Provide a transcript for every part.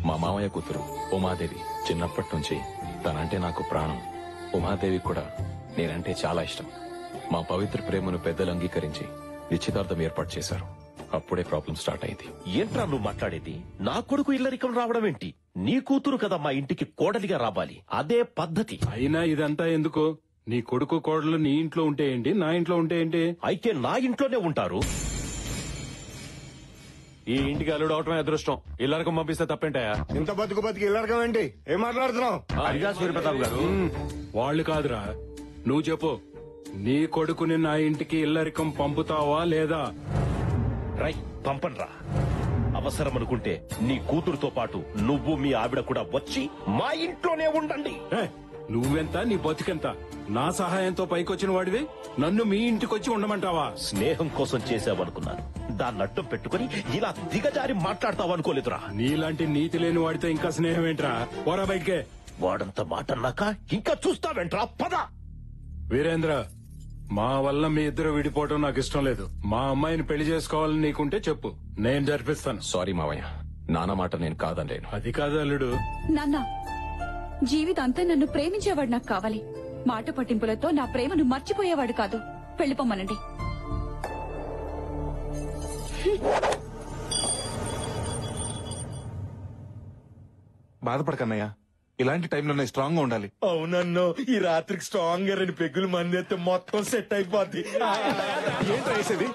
మా మామయ్య కూతురు ఉమాదేవి. చిన్నప్పటి నుంచి తనంటే నాకు ప్రాణం. ఉమాదేవి కూడా నేనంటే చాలా ఇష్టం. మా పవిత్ర ప్రేమను పెద్దలు అంగీకరించి నిశ్చితార్థం ఏర్పాటు చేశారు. అప్పుడే ప్రాబ్లం స్టార్ట్ అయింది. ఏంట్రా నువ్వు మాట్లాడేది? నా కొడుకు ఇల్లరికం రావడం ఏంటి? నీ కూతురు కదా మా ఇంటికి కోడలిగా రావాలి, అదే పద్ధతి. అయినా ఇదంతా ఎందుకు? నీ కొడుకు కోడలు నీ ఇంట్లో ఉంటే ఏంటి, నా ఇంట్లో ఉంటే ఏంటి? అయితే నా ఇంట్లోనే ఉంటారు. ఈ ఇంటికి అల్లుడు అవటమే అదృష్టం. ఇల్లరికం పంపిస్తే తప్పేంటాయా? ఇంత బతికి ఇల్లరకం ఏంటి? ఏం మాట్లాడుతున్నావు? అడిగా సూర్యప్రతాప్ గారు, వాళ్ళు కాదురా, నువ్వు చెప్పు. నీ కొడుకుని నా ఇంటికి ఇల్లరికం పంపుతావా లేదా? రై పంపన్రా. అవసరం అనుకుంటే నీ కూతురుతో పాటు నువ్వు మీ ఆవిడ కూడా వచ్చి మా ఇంట్లోనే ఉండండి. నువ్వెంత, నీ బతికెంత? నా సహాయంతో పైకొచ్చిన వాడివి నన్ను మీ ఇంటికొచ్చి ఉండమంటావా? స్నేహం కోసం చేసావనుకున్నాను, దాన్ని అడ్డం పెట్టుకుని ఇలా దిగజారి మాట్లాడతావనుకోలేదురా. నీలాంటి నీతి లేని వాడితో ఇంకా స్నేహం ఏంట్రా? పోరా బయటికే. వాడంత మాట అన్నాక ఇంకా చూస్తావేంట్రా? పద. వీరేంద్ర, మా వల్ల మీ ఇద్దరు విడిపోవడం నాకు ఇష్టం లేదు. మా అమ్మాయిని పెళ్లి చేసుకోవాలని నీకుంటే చెప్పు, నేను జరిపిస్తాను. సారీ మావయ్య, నాన్న మాట నేను కాదనలేను. అది కాదు అల్లుడు. నాన్న, జీవితాంతా నన్ను ప్రేమించేవాడు నాకు కావాలి. మాట పట్టింపులతో నా ప్రేమను మర్చిపోయేవాడు కాదు. వెళ్ళిపోమ్మనండి. బాధపడకన్నయ్య, ఇలాంటి టైంలోనే స్ట్రాంగ్ గా ఉండాలి. అవునన్ను, ఈ రాత్రికి స్ట్రాంగ్ గా 2 పెగ్గులు మంది అయితే మొత్తం సెట్ అయిపోద్ది. ఏంట్రా వేసేది?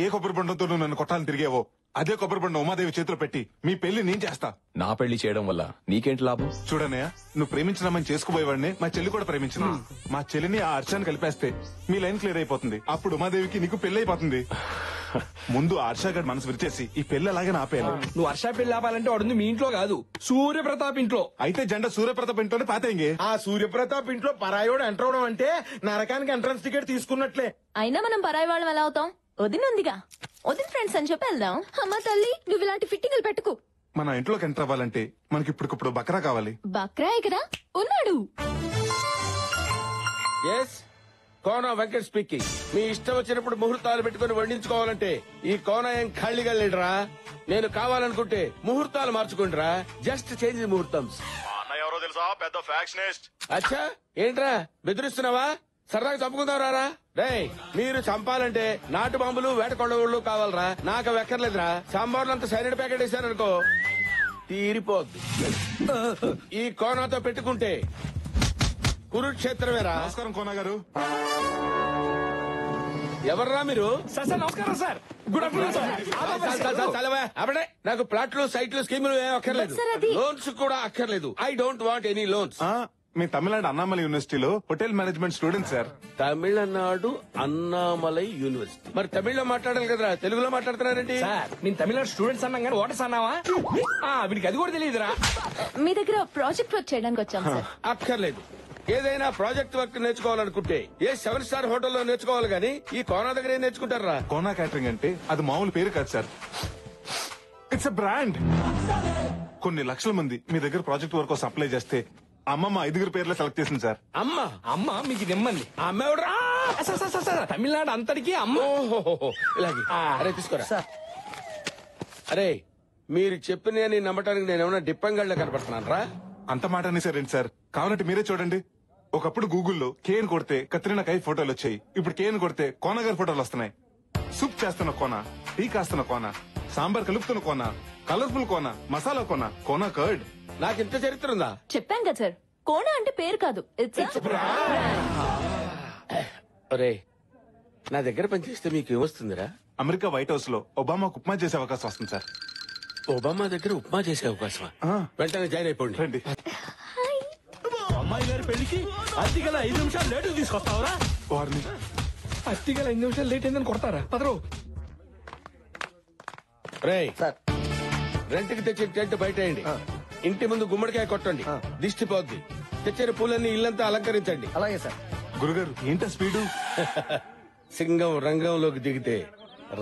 ఏ కొబ్బరి బండంతో నువ్వు నన్ను కొట్టాలని తిరిగేవో అదే కొబ్బరి బండం ఉమాదేవి చేతిలో పెట్టి మీ పెళ్లి నేను చేస్తా. నా పెళ్లి చేయడం వల్ల నీకేంటి లాభం? చూడన్నయ్య, నువ్వు ప్రేమించినామని చేసుకుపోయేవాడిని మా చెల్లి కూడా ప్రేమించిన. మా చెల్లిని ఆ హర్షాన్ని కలిపేస్తే మీ లైన్ క్లియర్ అయిపోతుంది. అప్పుడు ఉమాదేవికి నీకు పెళ్లి అయిపోతుంది. ముందు హర్ష గడ్ మనసు విరిచేసి ఈ పెళ్లి అలాగే ఆపేయాలి. నువ్వు హర్ష పెళ్లి ఆపాలంటే వాడుంది మీ ఇంట్లో కాదు, సూర్యప్రతాప్ ఇంట్లో. అయితే జెండా సూర్యప్రతాప్ ఇంట్లోనే పాతేంగే. ఆ సూర్యప్రతాప్ ఇంట్లో పరాయోడు ఎంటర్ అవడం అంటే నరకానికి ఎంట్రన్స్ టికెట్ తీసుకున్నట్లే. అయినా మనం పరాయి వాళ్ళం ఎలా అవుతాం? వదినుందిగా, వదిన ఫ్రెండ్స్ అని చెప్పి వెళ్దాం. అమ్మా తల్లి, నువ్వు ఇలాంటి ఫిట్టింగ్లు పెట్టుకు. మన ఇంట్లోకి ఎంటర్ అవ్వాలంటే మనకి ఇప్పుడు బకరా కావాలి. బక్రాయ్ కదా ఉన్నాడు. కోన వెంకట్ స్పీకింగ్. మీ ఇష్టం వచ్చినప్పుడు ముహూర్తాలు పెట్టుకుని వండించుకోవాలంటే ఈ కోన ఏం ఖాళీగా లేడురా. నేను కావాలనుకుంటే ముహూర్తాలు మార్చుకుంటురా. జస్ట్ చేంజ్ ముహూర్తం. అన్నయ్య ఎవరో తెలుసా? పెద్ద ఫ్యాక్షనిస్ట్. అచ్చా, ఏంట్రా బెదిరిస్తున్నావా? సరదాగా చంపుకుందాం రారా. రేయ్, మీరు చంపాలంటే నాటు బాంబులు వేట కొడవళ్ళు కావాలరా. నాకు అవి ఎక్కర్లేదురా. సాంబార్లు అంత సైనిడ్ ప్యాకెట్ వేసాననుకో తీరిపోద్ది. ఈ కోనాతో పెట్టుకుంటే కురుక్షేత్రమేరా. నమస్కారం కోన గారు. ఎవర్రా మీరు? నమస్కారం సార్. Good afternoon sir. అప్పుడే నాకు ప్లాట్లు, సైట్లు, స్కీములు ఏం అక్కర్లేదు. లోన్స్ కూడా అక్కర్లేదు. I don't want any loans. మీ తమిళనాడు అన్నామలై యూనివర్సిటీలో hotel management student sir. Tamil Nadu Annamalai university. మరి తమిళ్లో మాట్లాడాలి కదరా, తెలుగులో మాట్లాడుతున్నారేంటి? సార్, నేను తమిళనాడు స్టూడెంట్స్ అన్నాం కానీ ఓటర్స్ అన్నావా? వీడికి అది కూడా తెలియదురా. మీ దగ్గర ప్రాజెక్ట్ వర్క్ చేయడానికి వచ్చాం సార్. అక్కర్లేదు. ఏదైనా ప్రాజెక్ట్ వర్క్ నేర్చుకోవాలనుకుంటే ఏ 7 స్టార్ హోటల్లో నేర్చుకోవాలి గానీ ఈ కోనా దగ్గర ఏం నేర్చుకుంటారా? కోనా క్యాటరింగ్ అంటే అది మామూలు పేరు కాదు సార్, ఇట్స్ ఎ బ్రాండ్. కొన్ని లక్షల మంది మీ దగ్గర ప్రాజెక్ట్ వర్క్ కోసం అప్లై చేస్తే అమ్మమ్మ 5 పేర్లు సెలెక్ట్ చేసింది సార్. అమ్మ మీకు నిమ్మంది. అమ్మ ఎవడరా? తమిళనాడు అంతటికి అమ్మ. ఇలాగే. అరే తీసుకోరా. అరే, మీరు చెప్పిన నమ్మటానికి నేనేమన్నా డిప్పంగళ్ళ కనపడుతున్నాను రా. అంత మాట అనేసారేంటి సార్? కావాలంటే మీరే చూడండి. ఒకప్పుడు గూగుల్లో కేన్ కొడితే కత్రినా కైఫ్ ఫోటోలు వచ్చాయి. ఇప్పుడు కేన్ కొడితే కోన గారి ఫోటోలు వస్తున్నాయి. సూప్ చేస్తున్న కోన, టీ కాస్తున్న కోన, సాంబార్ కలుపుతున్న కోన, కలర్ఫుల్ కోన, మసాలా కోన, కోన కర్డ్. నాకు ఇంత చరిత్ర ఉందా? చెప్పాం కదా సార్, కోనా అంటే పేరు కాదు, ఇట్స్ ఒరే, నా దగ్గర పనిచేస్తే మీకు ఏమొస్తుందిరా? అమెరికా వైట్ హౌస్ లో ఒబామాకు ఉప్మా చేసే అవకాశం వస్తుంది సార్. ఒబామా దగ్గర ఉప్మా చేసే అవకాశమా? వెంటనే జాయిన్ అయిపోండి. రండి. అమ్మాయి గారి పెళ్లికి అతిగల 5 నిమిషాలు లేటు తీసుకొస్తావరా? వారిని అత్తిగల 5 నిమిషాలు లేట్ అయిందని కొడతారా? పదరు. రేయ్ సార్, రెంట్కి తెచ్చిన టెంట్ బయటేయండి. ఇంటి ముందు గుమ్మడికాయ కొట్టండి, దిష్టి పోద్ది. తెచ్చిన పూలన్నీ ఇల్లంతా అలంకరించండి. అలాగే సార్. గురుగారు ఏంటా స్పీడు? సింగం రంగంలోకి దిగితే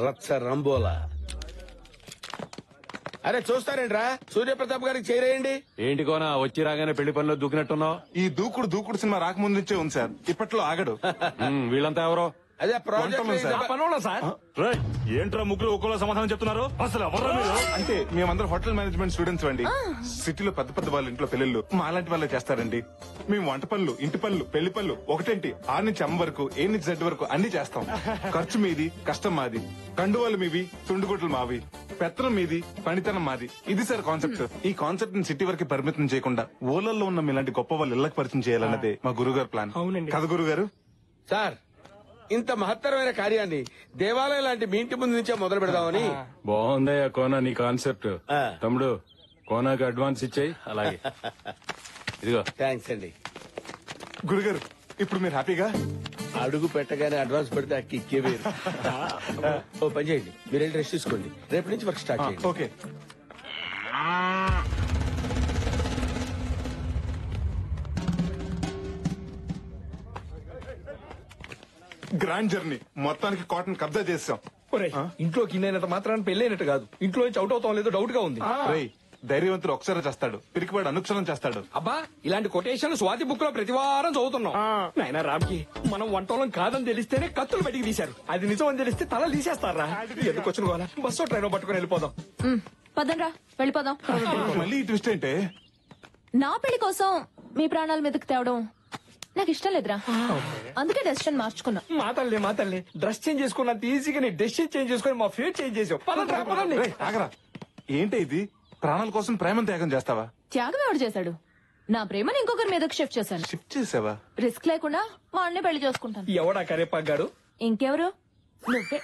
రచ్చ రంబోలా. అరే చూస్తారేంట్రా, సూర్యప్రతాప్ గారికి చేరేయండి. ఏంటి కోనా వచ్చి రాగానే పెళ్లి పనిలో దూకినట్టున్నావు? ఈ దూకుడు సినిమా రాకముందు నుంచే ఉంది సార్, ఇప్పట్లో ఆగడు. వీళ్ళంతా ఎవరో? అదే ప్రాజెక్ట్ వంటలు సార్. పనున్నా సార్ ఏంట్రా ముగ్గురు ఒక్కోలా సమాధానం చెప్తున్నారు అసలు ఎవర్రా మీరు అంటే మేమందరం హోటల్ మేనేజ్మెంట్ స్టూడెంట్స్ అండి. సిటీలో పెద్ద పెద్ద వాళ్ళ ఇంట్లో పెళ్ళిళ్ళు మాలాంటి వాళ్ళే చేస్తారండి. మేము వంట పనులు, ఇంటి పనులు, పెళ్లి పనులు ఒకటేంటి ఆరు నుంచి అమ్మ వరకు, ఏ నుంచి జెడ్ వరకు అన్ని చేస్తాం. ఖర్చు మీది, కష్టం మాది. కండువాలు మీవి, తుండుగుడ్లు మావి. పెత్తనం మీది, పనితనం మాది. ఇది సార్ కాన్సెప్ట్. ఈ కాన్సెప్ట్ ని సిటీ వరకు పరిమితం చేయకుండా ఊళ్ళల్లో ఉన్న మీలాంటి గొప్ప వాళ్ళు ఇళ్లకు పరిచయం చేయాలన్నదే మా గురుగారు ప్లాన్. అవునండి. కదా గురుగారు? సార్ ఇంత మహత్తరమైన కార్యాన్ని దేవాలయం లాంటి మీ ఇంటి ముందు నుంచే మొదలు పెడదామని. బాగుందయ్యా కోనా నీ కాన్సెప్ట్. ఆ. తమ్ముడు కోనాకి అడ్వాన్స్ ఇచ్చేయి. అలాగే ఇదిగో. థ్యాంక్స్ అండి. గురుగారు ఇప్పుడు మీరు హ్యాపీగా? అడుగు పెట్టగానే అడ్వాన్స్ పెడితే ఆ కిక్కే వేరు. ఓ పని చేయండి, మీరు వెళ్ళి రెస్ట్ తీసుకోండి. రేపటి నుంచి వర్క్ స్టార్ట్ చేయండి. ఓకే. గ్రాండ్ జర్నీ మొత్తానికి కాటన్ కబ్జా చేసాం. ఒరేయ్, ఇంట్లోకి ఇన్నైనంత మాత్రాన్ని పెళ్ళైనట్టు కాదు, ఇంట్లో నుంచి అవుట్ అవుతాం లేదో డౌట్ గా ఉంది. రేయ్, ధైర్యవంతుడు ఒకసారి చేస్తాడు, పిరికివాడు అనుక్షణం చేస్తాడు. అబ్బా, ఇలాంటి కొటేషన్ స్వాతి బుక్ లో ప్రతి వారం చదువుతున్నాం. నాయనా రామ్కి మనం వంటోళం కాదని తెలిస్తేనే కత్తులు బయటికి తీశారు. అది నిజం అని తెలిస్తే తల తీసేస్తారా? ఎందుకు వచ్చిన గోలా? బస్సు ట్రైన్ పట్టుకుని వెళ్ళిపోదాం. పదండ్రా వెళ్ళిపోదాం. మళ్ళీ ఈ ట్విస్ట్ ఏంటే? నా పెళ్లి కోసం మీ ప్రాణాల మీదకి తేవడం నాకు ఇష్టం లేదురా. అందుకే డెసిషన్ మార్చుకున్నా. మా తల్లి డ్రెస్ చేంజ్ చేసుకున్నంత ఈజీగా నీ డెసిషన్ చేంజ్ చేసుకుని మా ఫేట్ చేంజ్ చేసావు. పదండ్రా, పదండి. రేయ్, ఆగరా. ఏంటి ఇది? ప్రాణాల కోసం ప్రేమను త్యాగం చేస్తావా? త్యాగం ఎవడు చేశాడు? నా ప్రేమను ఇంకొకరి మీదకి షిఫ్ట్ చేశాను. షిఫ్ట్ చేసావా? రిస్క్ లేకుండా వాడిని పెళ్లి చేసుకుంటాను. ఎవడా కరేపాగాడు? ఇంకెవరు? నువ్వే.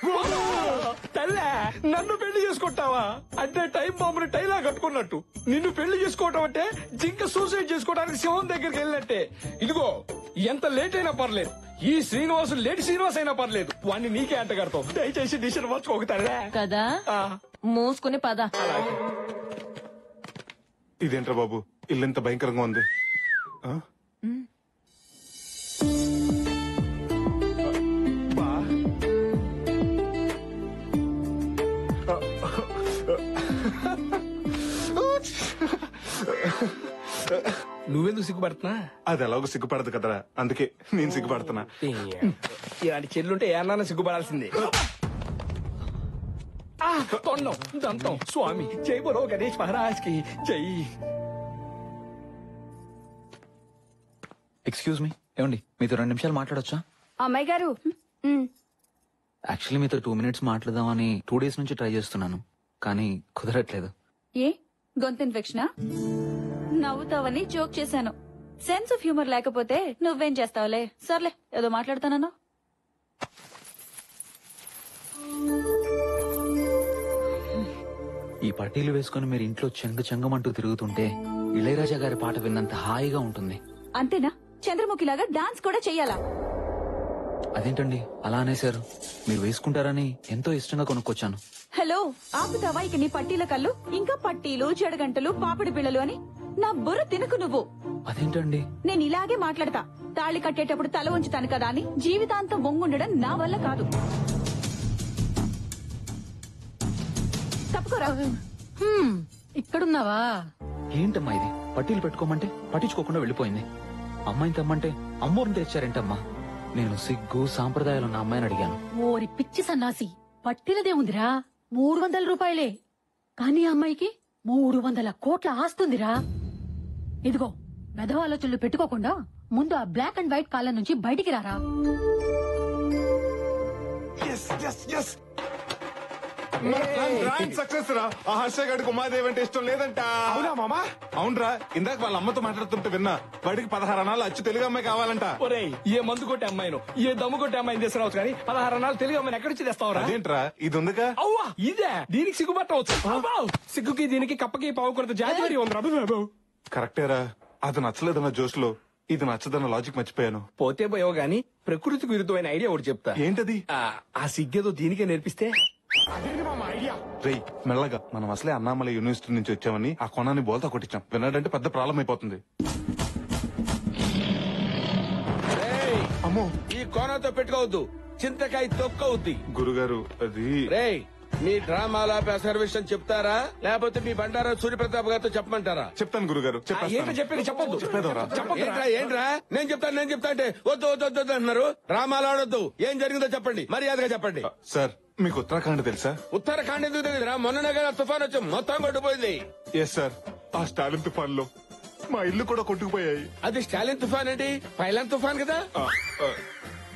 తల్లే, నన్ను పెళ్లి చేసుకుంటావా? అంటే టైం బాంబుని టైలా కట్టుకున్నట్టు నిన్ను పెళ్లి చేసుకోవటం అంటే జింక సూసైడ్ చేసుకోవడానికి సింహం దగ్గరికి వెళ్ళినట్టే. ఇదిగో, ఎంత లేట్ అయినా పర్లేదు, ఈ శ్రీనివాసు లేట్ శ్రీనివాస్ అయినా పర్లేదు, వాడిని నీకే అంట కడతావు. దయచేసి డిసిషన్ మార్చుకోగతారా కదా? మూసుకుని పద. ఇదేంట్రా బాబు, ఇల్లు ఎంత భయంకరంగా ఉంది. ఆ? బా. నువ్వెందుకు సిగ్గుపడుతున్నా? అది ఎలాగో సిగ్గుపడదు కదరా, అందుకే నేను సిగ్గుపడుతున్నా. ఇలాంటి చెల్లుంటే ఏమన్నా సిగ్గుపడాల్సిందే. తొండం దంతం స్వామి జై బోలో గణేష్ మహారాజ్ కి జై. ఎక్స్క్యూజ్ మీ, ఏమండి మీతో 2 నిమిషాలు మాట్లాడొచ్చా? అమ్మాయి గారు, యాక్చువల్లీ మీతో 2 మినిట్స్ మాట్లాడదామని 2 డేస్ నుంచి ట్రై చేస్తున్నాను, కానీ కుదరట్లేదు. ఏ గొంతు ఇన్ఫెక్షనా? నవ్వుతావని జోక్ చేశాను. సెన్స్ ఆఫ్ హ్యూమర్ లేకపోతే నువ్వేం చేస్తావులే. సర్లే, ఏదో మాట్లాడతానన్నా. ఈ పట్టీలు వేసుకుని మీరు ఇంట్లో చెంగమంటూ తిరుగుతుంటే ఇళయరాజా గారి పాట విన్నంత హాయిగా ఉంటుంది. అంతేనా? చంద్రముఖిలాగా డాన్స్ కూడా చెయ్యాలా? అదేంటండి అలా అనేశారు? మీరు వేసుకుంటారని ఎంతో ఇష్టంగా కొనుక్కొచ్చాను. హలో, ఆపుతావా ఇక నీ పట్టీల కళ్ళు? ఇంకా పట్టీలు, జడగంటలు, పాపిడి పిల్లలు అని నా బుర్ర తినకు నువ్వు. అదేంటండి? నేను ఇలాగే మాట్లాడతా. తాళి కట్టేటప్పుడు తల ఉంచుతాను కదా అని జీవితాంతం వంగుండడం నా వల్ల కాదు. తప్పుకోరా. ఇక్కడున్నావా? ఏంటమ్మా ఇది? పట్టీలు పెట్టుకోమంటే పట్టించుకోకుండా వెళ్ళిపోయింది. అమ్మాయిని తెమ్మంటే అమ్మోరిని తెచ్చారేంటమ్మా? నేను సిగ్గు సాంప్రదాయాలు ఉన్న అమ్మాయిని అడిగాను. ఓరి పిచ్చి సన్నాసి, పట్టినదే ఉందిరా 300 రూపాయలే, కానీ అమ్మాయికి 300 కోట్ల ఆస్తుందిరా. ఇదిగో, మెదవ ఆలోచనలు పెట్టుకోకుండా ముందు ఆ బ్లాక్ అండ్ వైట్ కాలం నుంచి బయటికి రారా. సక్సెస్ రా. ఆ హర్ష గడికి ఉమాదేవి అంటే ఇష్టం లేదంట. అవునా మామా? అవునరా, ఇందాక వాళ్ళ అమ్మతో మాట్లాడుతుంటే విన్నా. వాడికి 16 అనాలు అచ్చు తెలుగు అమ్మాయి కావాలంట. ఒరేయ్, ఏ మందు కొట్టే అమ్మాయిను, ఏ దమ్ము కొట్టే అమ్మాయిని తీసుకురావచ్చు, కానీ 16 అన్నాలు తెలుగు అమ్మాయిని ఎక్కడి నుంచి తెస్తావరా? అదేంట్రా, ఇది ఉందిగా. అవ్వా, ఇదే దీనికి సిగ్గుపట్టవచ్చు. సిగ్గుకి దీనికి కప్పకి పావుకొరత జాతి ఉందిరా. కరెక్టేరా, అది నచ్చలేదన్న జోష్లో ఇది నచ్చదన్న లాజిక్ మర్చిపోయాను. పోతే పోయావు గాని ప్రకృతికి విరుద్ధమైన ఐడియా ఒకటి చెప్తా. ఏంటది? ఆ సిగ్గేదో దీనికే నేర్పిస్తే. రేయ్, మెల్లగా, మనం అసలే అన్నామలై యూనివర్సిటీ నుంచి వచ్చామని ఆ కొనాన్ని బోల్తా కొట్టించాం. విన్నాడంటే పెద్ద ప్రాబ్లం అయిపోతుంది. అమ్మో, ఈ కోనతో పెట్టుకోవద్దు, చింతకాయ తొక్కవుద్ది. గురుగారు అది. రేయ్, మీ డ్రామాలాపి అసలు విషయం చెప్తారా లేకపోతే మీ బండారా సూర్యప్రతాప్ గారితో చెప్పమంటారా? చెప్తాను గురుగారు, ఏంటో చెప్పేది చెప్పొద్దు. ఏంట్రా నేను చెప్తా అంటే వద్దు వద్దు వద్దు అంటున్నారు. డ్రామాలు ఆడొద్దు. ఏం జరిగిందో చెప్పండి, మర్యాదగా చెప్పండి. సార్ మీకు ఉత్తరాఖండ్ తెలుసా? ఉత్తరాఖండ్ ఎందుకు తెలియదురా? మొన్ననే కదా తుఫాన్ వచ్చి మొత్తం కొట్టుపోయింది. ఎస్ సార్, ఆ స్టాలిన్ తుఫాన్ లో మా ఇల్లు కూడా కొట్టుకుపోయాయి. అది స్టాలిన్ తుఫాన్ ఏంటి? పైలాన్ తుఫాన్ కదా.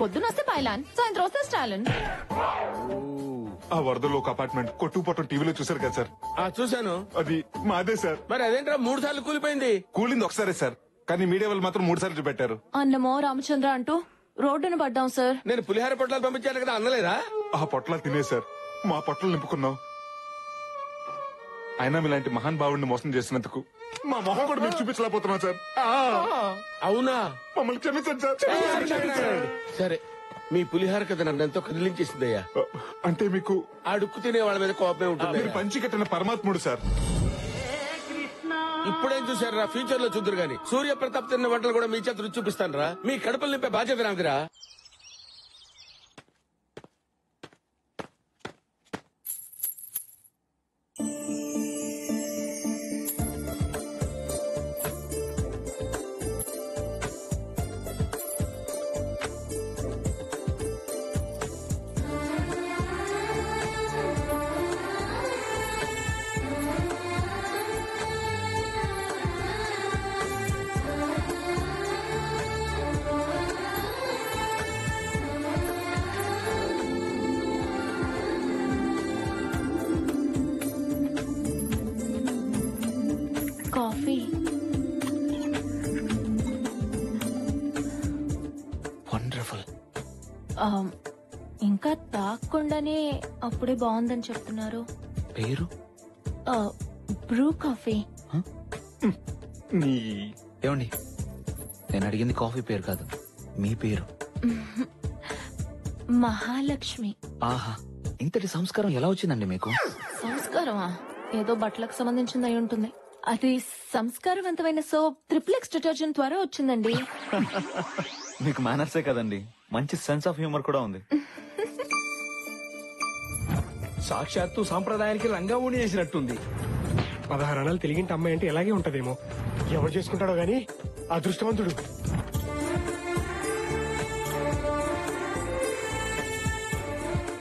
పొద్దున వస్తే పైలాన్, సాయంత్రం వస్తే స్టాలిన్. ఆ వరదలో ఒక అపార్ట్మెంట్ కొట్టుకుపోవటం టీవీలో చూసారు కదా సార్? చూశాను. అది మాదే సార్. మరి అదేంట్రా 3 సార్లు కూలిపోయింది? కూలింది ఒకసారి సార్, కానీ మీడియా వాళ్ళు మాత్రం 3 సార్లు చూపెట్టారు. అన్నమో రామచంద్ర అంటూ రోడ్డును పడ్డాం సార్. నేను పులిహార పొట్లాలు పంపించాను కదా, అన్నలేదా? ఆ పొట్లాలు తినే సార్ మా పొట్టలు నింపుకున్నాం. అయినా మీలాంటి మహాన్ భావుడిని మోసం చేసినందుకు మా మొహం కూడా మీరు చూపించలేకపోతున్నాం సార్. అవునా? మమ్మల్ని క్షమించండి సార్. సరే, మీ పులిహార కథ నన్ను ఎంతో కదిలించేసిందయ్యా. అంటే మీకు అడుక్కు తినే వాళ్ళ మీద కోపమే ఉంటుంది. మీరు పంచి కట్టిన పరమాత్ముడు సార్. ఇప్పుడేం చూసారా? ఫ్యూచర్ లో చూద్దరు గాని సూర్యప్రతాప్ తిన్న వంటలు కూడా మీ చేత రుచి చూపిస్తాను రా. మీ కడుపులు నింపే బాధ్యత నాదిరా. కాఫీ. వండర్ఫుల్. ఇంకా తాగకుండానే అప్పుడే బాగుందని చెప్తున్నారు. పేరు? Bru coffee. ఏమండి, నేను అడిగింది కాఫీ పేరు కాదు, మీ పేరు. మహాలక్ష్మి. ఆహా, ఇంతటి సంస్కారం ఎలా వచ్చిందండి మీకు? సంస్కారమా? ఏదో బట్టలకు సంబంధించింది అయి ఉంటుంది. అది సంస్కారవంతమైన సోప్ ట్రిప్లెక్స్ డిటర్జెంట్ ద్వారా వచ్చిందండి. మీకు మేనర్సే కదండి, మంచి సెన్స్ ఆఫ్ హ్యూమర్ కూడా ఉంది. సాక్షాత్తు సాంప్రదాయానికి లంగా ఊడి చేసినట్టుంది. 16 అణాలు తెలిగింటి అమ్మాయి అంటే ఎలాగే ఉంటదేమో. ఎవరు చేసుకుంటాడో గాని అదృష్టవంతుడు.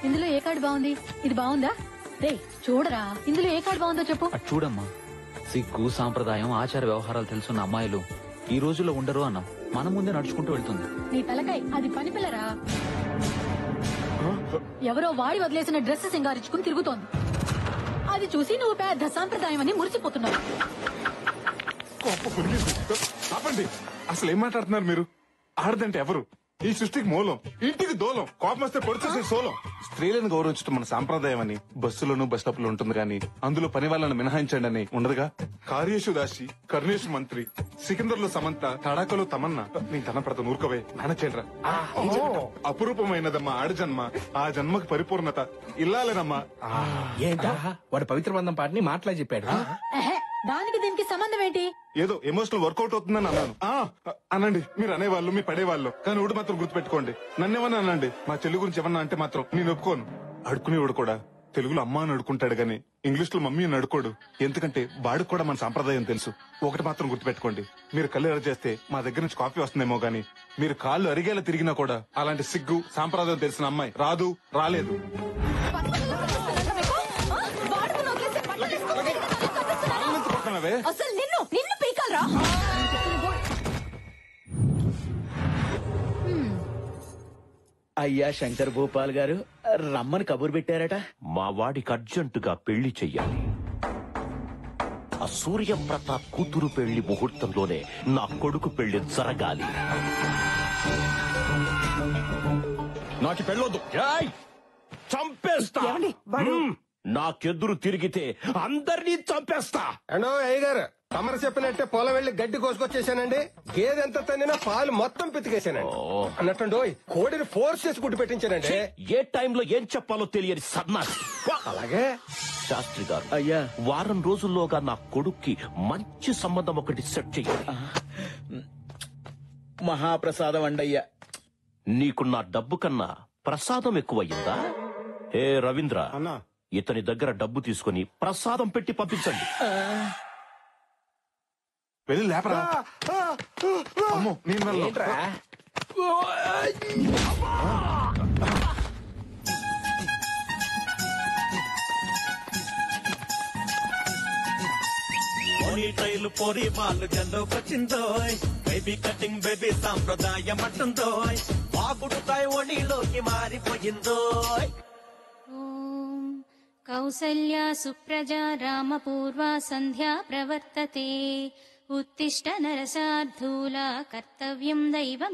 ఇందులో ఏ కార్డు బాగుంది? ఇది బాగుందా? రే చూడరా, ఇందులో ఏ కార్డు బాగుందో చెప్పు. అటు చూడమ్మా, సిగ్గు సాంప్రదాయం ఆచార వ్యవహారాలు తెలుసున్న అమ్మాయిలు ఈ రోజుల్లో ఉండరు అన్నాం. మన ముందే నడుచుకుంటూ వెళ్తుంది. నీ తలకాయ అది పని పిల్లరా. ఎవరో వాడి వదిలేసిన డ్రెస్ సింగారించుకుని తిరుగుతోంది. అది చూసి నువ్వు పెద్ద సాంప్రదాయం అని మురిసిపోతున్నావు. ఆపండి, అసలు ఏం మాట్లాడుతున్నారు మీరు? ఆడదంటే ఎవరు? ఈ సృష్టికి మూలం, ఇంటికి దూలం, కోపం వస్తే పొడిచేసే సోలం. స్త్రీలను గౌరవించడం మన సాంప్రదాయం అని బస్సులోను బస్ స్టాప్ లో ఉంటుంది కానీ అందులో పని వాళ్ళని మినహాయించండి అని ఉండదుగా. కార్యేషు దాసి, కర్ణేషు మంత్రి, సికిందర్ లో సమంత, తడాకలో తమన్నా. నేను తన ప్రత నూరుకవే నానచేడ్రా. అపురూపమైనదమ్మా ఆడజన్మ, ఆ జన్మకి పరిపూర్ణత ఇల్లాలేనమ్మా. ఏంటా వాడు పవిత్ర బంధం పాటని మాటలా చెప్పాడు. దానికి దీనికి సంబంధం ఏంటి? ఏదో ఎమోషనల్ వర్కౌట్ అవుతుందని అన్నాను. అనండి, మీరు అనేవాళ్ళు, మీ పడేవాళ్ళు, కానీ ఒకటి మాత్రం గుర్తుపెట్టుకోండి. నన్నేమన్నా అనండి, మా చెల్లి గురించి ఏమన్నా అంటే మాత్రం నేను ఒప్పుకోను. అడుకునేవాడు కూడా తెలుగులో అమ్మ అని అడుకుంటాడు గాని ఇంగ్లీష్ లో మమ్మీ అని అడుకోడు. ఎందుకంటే వాడికి కూడా మన సాంప్రదాయం తెలుసు. ఒకటి మాత్రం గుర్తుపెట్టుకోండి, మీరు కళ్ళు ఎర్ర చేస్తే మా దగ్గర నుంచి కాఫీ వస్తుందేమో గానీ మీరు కాళ్ళు అరిగేలా తిరిగినా కూడా అలాంటి సిగ్గు సాంప్రదాయం తెలిసిన అమ్మాయి రాదు, రాలేదు. అసలు నిన్ను పీకాలరా? అయ్యా శంకర్ భూపాల్ గారు రమ్మని కబురు పెట్టారట. మా వాడికి అర్జెంటుగా పెళ్లి చెయ్యాలి. ఆ సూర్యప్రతాప్ కూతురు పెళ్లి ముహూర్తంలోనే నా కొడుకు పెళ్లి జరగాలి. నాకు పెళ్ళొద్దు, చంపేస్తా. నాకెదురు తిరిగితే అందరినీ చంపేస్తా. అండో అయ్యగారు, తమరు చెప్పినట్టే పొలం వెళ్లి గడ్డి కోసుకొచ్చేసానండి. గేదె ఎంత తన్నినా పాలు మొత్తం పితికేసానండి. అన్నట్టు కోడిని ఫోర్స్ చేసి గుడ్డు పెట్టించానండి. ఏ టైంలో ఏం చెప్పాలో తెలియని సన్నాసి. అలాగే శాస్త్రి గారు, అయ్యా, వారం రోజుల్లోగా నా కొడుక్కి మంచి సంబంధం ఒకటి సెట్ చెయ్యాలి. మహాప్రసాదం అండయ్యా. నీకు నా డబ్బు కన్నా ప్రసాదం ఎక్కువయ్యిందా? ఏ రవీంద్ర, ఇతని దగ్గర డబ్బు తీసుకుని ప్రసాదం పెట్టి పంపించండి. వెళ్ళి లేపరా. అమ్మో నేను వెళ్ళను. ట్రైలు పోరి వాళ్ళు జల్లోకొచ్చిందోయ్, బేబీ కటింగ్ బేబీ సాంప్రదాయం అంటుందోయ్, బాగుడుతాయి ఒడిలోకి మారిపోయిందోయ్. కౌసల్యా సుప్రజా రామపూర్వా సంధ్యా ప్రవర్తతే, ఉత్తిష్ట నరసార్థూలా కర్తవ్యం దైవం